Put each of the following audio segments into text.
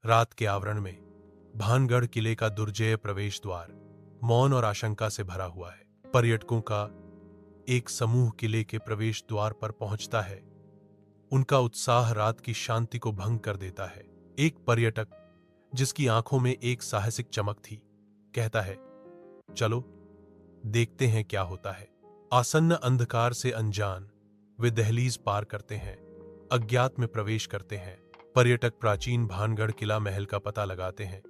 रात के आवरण में भानगढ़ किले का दुर्जेय प्रवेश द्वार मौन और आशंका से भरा हुआ है। पर्यटकों का एक समूह किले के प्रवेश द्वार पर पहुंचता है। उनका उत्साह रात की शांति को भंग कर देता है। एक पर्यटक, जिसकी आंखों में एक साहसिक चमक थी, कहता है, चलो देखते हैं क्या होता है। आसन्न अंधकार से अनजान वे दहलीज पार करते हैं, अज्ञात में प्रवेश करते हैं। पर्यटक प्राचीन भानगढ़ किला महल का पता लगाते हैं।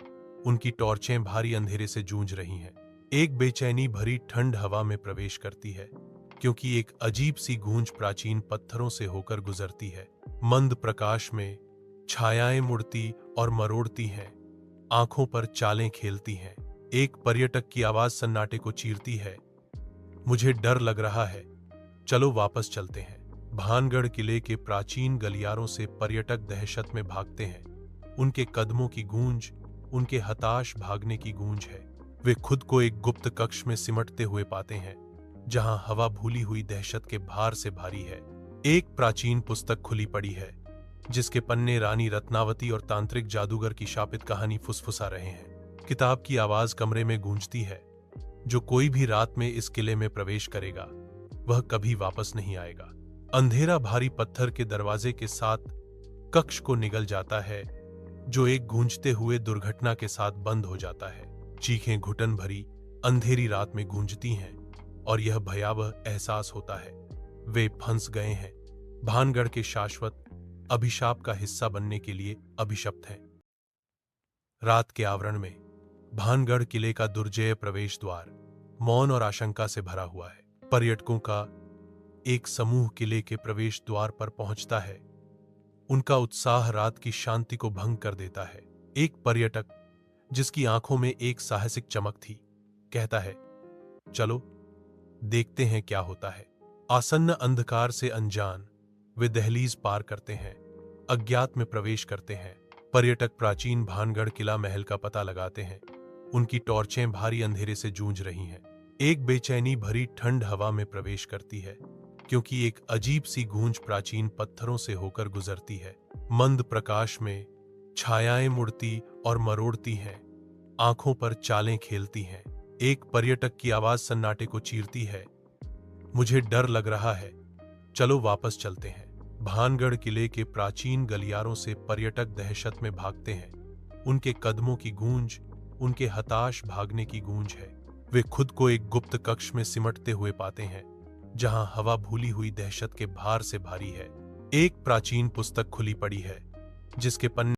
उनकी टॉर्चें भारी अंधेरे से जूझ रही हैं। एक बेचैनी भरी ठंड हवा में प्रवेश करती है, क्योंकि एक अजीब सी गूंज प्राचीन पत्थरों से होकर गुजरती है। मंद प्रकाश में छायाएं मुड़ती और मरोड़ती हैं, आंखों पर चालें खेलती हैं। एक पर्यटक की आवाज सन्नाटे को चीरती है, मुझे डर लग रहा है, चलो वापस चलते हैं। भानगढ़ किले के प्राचीन गलियारों से पर्यटक दहशत में भागते हैं। उनके कदमों की गूंज उनके हताश भागने की गूंज है। वे खुद को एक गुप्त कक्ष में सिमटते हुए पाते हैं, जहां हवा भूली हुई दहशत के भार से भारी है। एक प्राचीन पुस्तक खुली पड़ी है, जिसके पन्ने रानी रत्नावती और तांत्रिक जादूगर की शापित कहानी फुसफुसा रहे हैं। किताब की आवाज कमरे में गूंजती है, जो कोई भी रात में इस किले में प्रवेश करेगा वह कभी वापस नहीं आएगा। अंधेरा भारी पत्थर के दरवाजे के साथ कक्ष को निगल जाता है, जो एक गूंजते हुए दुर्घटना के साथ बंद हो जाता है। चीखें घुटन भरी अंधेरी रात में गूंजती हैं और यह भयावह एहसास होता है, वे फंस गए हैं, भानगढ़ के शाश्वत अभिशाप का हिस्सा बनने के लिए अभिशप्त हैं। रात के आवरण में भानगढ़ किले का दुर्जेय प्रवेश द्वार मौन और आशंका से भरा हुआ है। पर्यटकों का एक समूह किले के प्रवेश द्वार पर पहुंचता है। उनका उत्साह रात की शांति को भंग कर देता है। एक पर्यटक, जिसकी आंखों में एक साहसिक चमक थी, कहता है, चलो देखते हैं क्या होता है। आसन्न अंधकार से अनजान वे दहलीज पार करते हैं, अज्ञात में प्रवेश करते हैं। पर्यटक प्राचीन भानगढ़ किला महल का पता लगाते हैं। उनकी टॉर्चें भारी अंधेरे से जूझ रही हैं। एक बेचैनी भरी ठंड हवा में प्रवेश करती है, क्योंकि एक अजीब सी गूंज प्राचीन पत्थरों से होकर गुजरती है। मंद प्रकाश में छायाएं मुड़ती और मरोड़ती हैं, आंखों पर चालें खेलती हैं। एक पर्यटक की आवाज सन्नाटे को चीरती है, मुझे डर लग रहा है, चलो वापस चलते हैं। भानगढ़ किले के प्राचीन गलियारों से पर्यटक दहशत में भागते हैं। उनके कदमों की गूंज उनके हताश भागने की गूंज है। वे खुद को एक गुप्त कक्ष में सिमटते हुए पाते हैं, जहां हवा भूली हुई दहशत के भार से भारी है। एक प्राचीन पुस्तक खुली पड़ी है, जिसके पन्ने